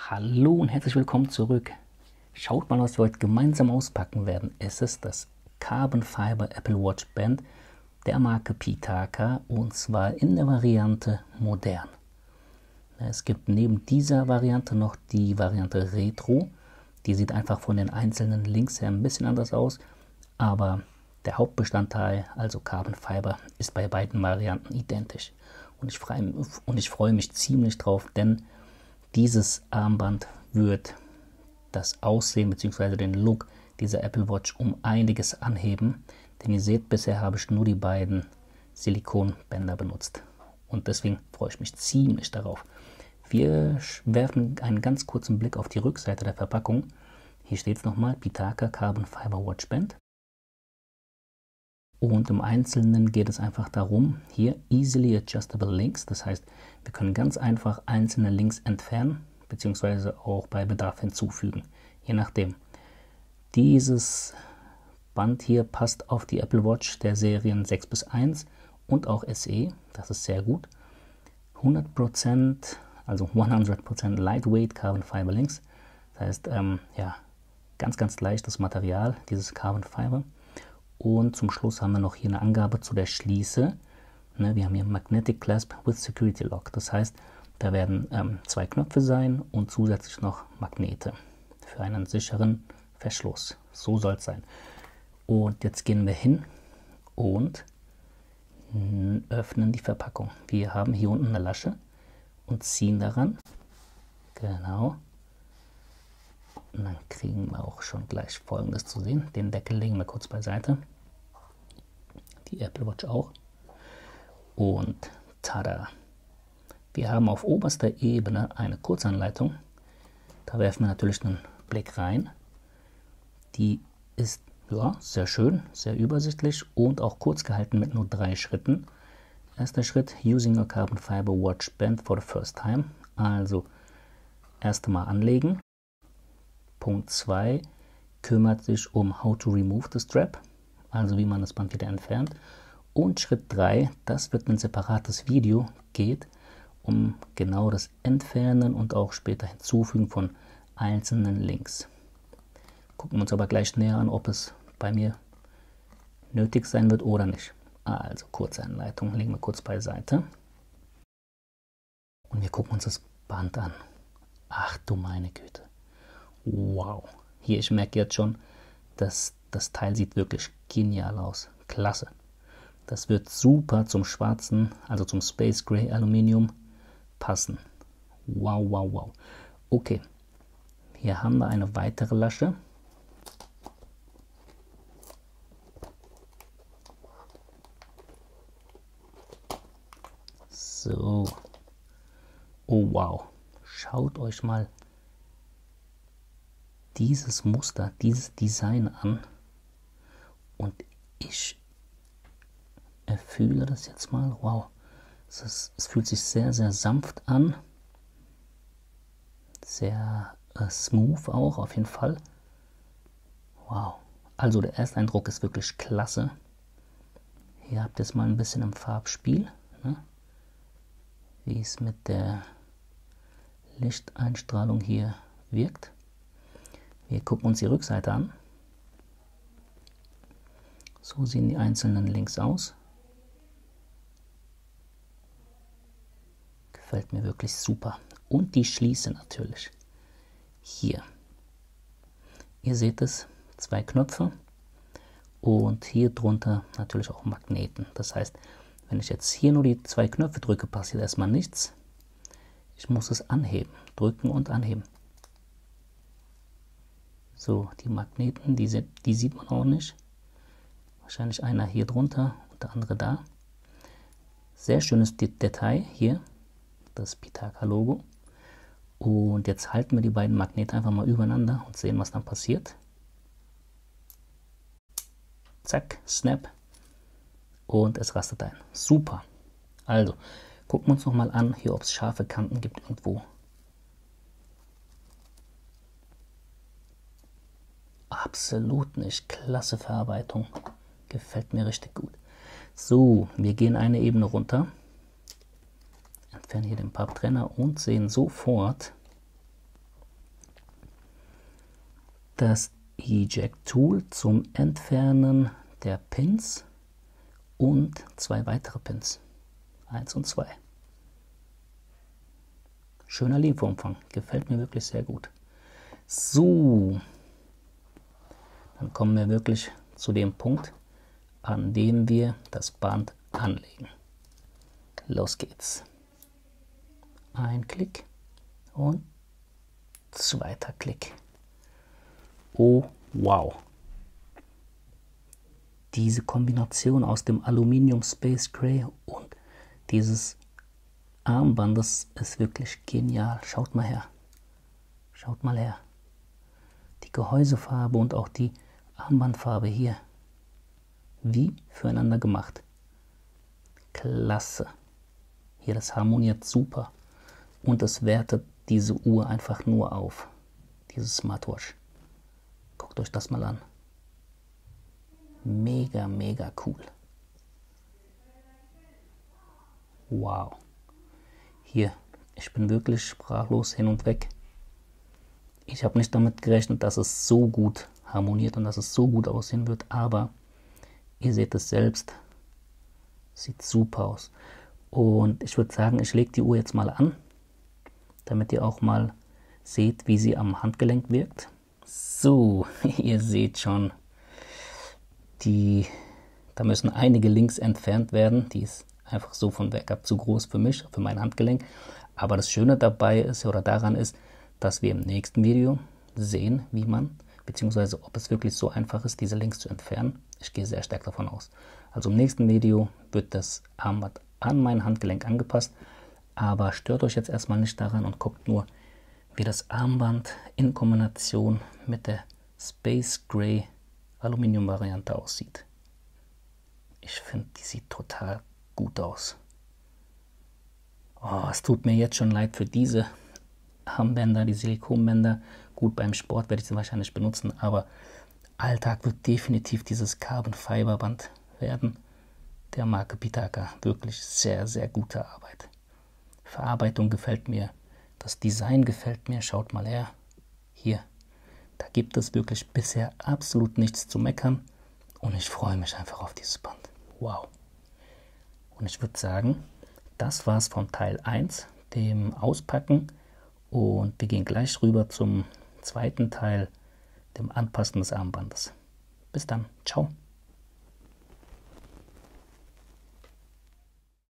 Hallo und herzlich willkommen zurück. Schaut mal, was wir heute gemeinsam auspacken werden. Es ist das Carbon Fiber Apple Watch Band der Marke Pitaka und zwar in der Variante Modern. Es gibt neben dieser Variante noch die Variante Retro. Die sieht einfach von den einzelnen Links her ein bisschen anders aus, aber der Hauptbestandteil, also Carbon Fiber, ist bei beiden Varianten identisch. Und ich freue mich ziemlich drauf, denn dieses Armband wird das Aussehen bzw. den Look dieser Apple Watch um einiges anheben. Denn ihr seht, bisher habe ich nur die beiden Silikonbänder benutzt. Und deswegen freue ich mich ziemlich darauf. Wir werfen einen ganz kurzen Blick auf die Rückseite der Verpackung. Hier steht es nochmal, Pitaka Carbon Fiber Watch Band. Und im Einzelnen geht es einfach darum, hier Easily Adjustable Links, das heißt, wir können ganz einfach einzelne Links entfernen, beziehungsweise auch bei Bedarf hinzufügen, je nachdem. Dieses Band hier passt auf die Apple Watch der Serien 6 bis 1 und auch SE, das ist sehr gut. 100%, also 100% Lightweight Carbon Fiber Links, das heißt, ja, ganz leichtes Material, dieses Carbon Fiber. Und zum Schluss haben wir noch hier eine Angabe zu der Schließe. Wir haben hier Magnetic Clasp with Security Lock. Das heißt, da werden zwei Knöpfe sein und zusätzlich noch Magnete für einen sicheren Verschluss. So soll es sein. Und jetzt gehen wir hin und öffnen die Verpackung. Wir haben hier unten eine Lasche und ziehen daran. Genau. Und dann kriegen wir auch schon gleich Folgendes zu sehen. Den Deckel legen wir kurz beiseite. Die Apple Watch auch. Und tada! Wir haben auf oberster Ebene eine Kurzanleitung. Da werfen wir natürlich einen Blick rein. Die ist ja sehr schön, sehr übersichtlich und auch kurz gehalten mit nur 3 Schritten. Erster Schritt, using a Carbon Fiber Watch Band for the first time. Also, erst einmal anlegen. Punkt 2 kümmert sich um How to remove the strap, also wie man das Band wieder entfernt. Und Schritt 3, das wird ein separates Video, geht um genau das Entfernen und auch später Hinzufügen von einzelnen Links. Gucken wir uns aber gleich näher an, ob es bei mir nötig sein wird oder nicht. Also kurze Anleitung, legen wir kurz beiseite. Und wir gucken uns das Band an. Ach du meine Güte. Wow, hier, ich merke jetzt schon, dass das Teil sieht wirklich genial aus. Klasse. Das wird super zum schwarzen, also zum Space Gray Aluminium passen. Wow. Okay, hier haben wir eine weitere Lasche. So. Oh wow, schaut euch mal dieses Muster, dieses Design an und ich erfühle das jetzt mal. Wow, es fühlt sich sehr sanft an, sehr smooth auch auf jeden Fall. Wow, also der Ersteindruck ist wirklich klasse. Hier habt ihr es mal ein bisschen im Farbspiel, ne? Wie es mit der Lichteinstrahlung hier wirkt. Wir gucken uns die Rückseite an. So sehen die einzelnen Links aus. Gefällt mir wirklich super. Und die Schließe natürlich. Hier. Ihr seht es, 2 Knöpfe. Und hier drunter natürlich auch Magneten. Das heißt, wenn ich jetzt hier nur die 2 Knöpfe drücke, passiert erstmal nichts. Ich muss es anheben. Drücken und anheben. So, die Magneten, die sieht man auch nicht. Wahrscheinlich einer hier drunter und der andere da. Sehr schönes Detail hier, das Pitaka-Logo. Und jetzt halten wir die beiden Magnete einfach mal übereinander und sehen, was dann passiert. Zack, Snap. Und es rastet ein. Super. Also, gucken wir uns nochmal an, hier, ob es scharfe Kanten gibt irgendwo. Absolut nicht. Klasse Verarbeitung. Gefällt mir richtig gut. So, wir gehen eine Ebene runter. Entfernen hier den Papptrenner und sehen sofort, das Eject-Tool zum Entfernen der Pins und 2 weitere Pins, 1 und 2. Schöner Lieferumfang, gefällt mir wirklich sehr gut. So, dann kommen wir wirklich zu dem Punkt, an dem wir das Band anlegen. Los geht's. Ein Klick und zweiter Klick. Oh wow. Diese Kombination aus dem Aluminium Space Gray und dieses Armband, das ist wirklich genial. Schaut mal her. Schaut mal her. Die Gehäusefarbe und auch die Armbandfarbe hier. Wie füreinander gemacht. Klasse. Hier, das harmoniert super. Und es wertet diese Uhr einfach nur auf. Diese Smartwatch. Guckt euch das mal an. Mega, mega cool. Wow. Hier, ich bin wirklich sprachlos hin und weg. Ich habe nicht damit gerechnet, dass es so gut harmoniert und dass es so gut aussehen wird, aber ihr seht es selbst. Sieht super aus. Und ich würde sagen, ich lege die Uhr jetzt mal an, damit ihr auch mal seht, wie sie am Handgelenk wirkt. So, ihr seht schon, da müssen einige Links entfernt werden. Die ist einfach so von weg ab zu groß für mich, für mein Handgelenk. Aber das Schöne dabei ist oder daran ist, dass wir im nächsten Video sehen, wie man, beziehungsweise ob es wirklich so einfach ist, diese Links zu entfernen. Ich gehe sehr stark davon aus. Also im nächsten Video wird das Armband an mein Handgelenk angepasst. Aber stört euch jetzt erstmal nicht daran und guckt nur, wie das Armband in Kombination mit der Space Gray Aluminium Variante aussieht. Ich finde, die sieht total gut aus. Oh, es tut mir jetzt schon leid für diese Armbänder, die Silikonbänder. Gut, beim Sport werde ich sie wahrscheinlich benutzen, aber Alltag wird definitiv dieses Carbon Fiber Band werden. Der Marke Pitaka. Wirklich sehr, sehr gute Arbeit. Verarbeitung gefällt mir. Das Design gefällt mir. Schaut mal her. Hier. Da gibt es wirklich bisher absolut nichts zu meckern. Und ich freue mich einfach auf dieses Band. Wow. Und ich würde sagen, das war's von Teil 1, dem Auspacken. Und wir gehen gleich rüber zum zweiten Teil, dem Anpassen des Armbandes. Bis dann. Ciao.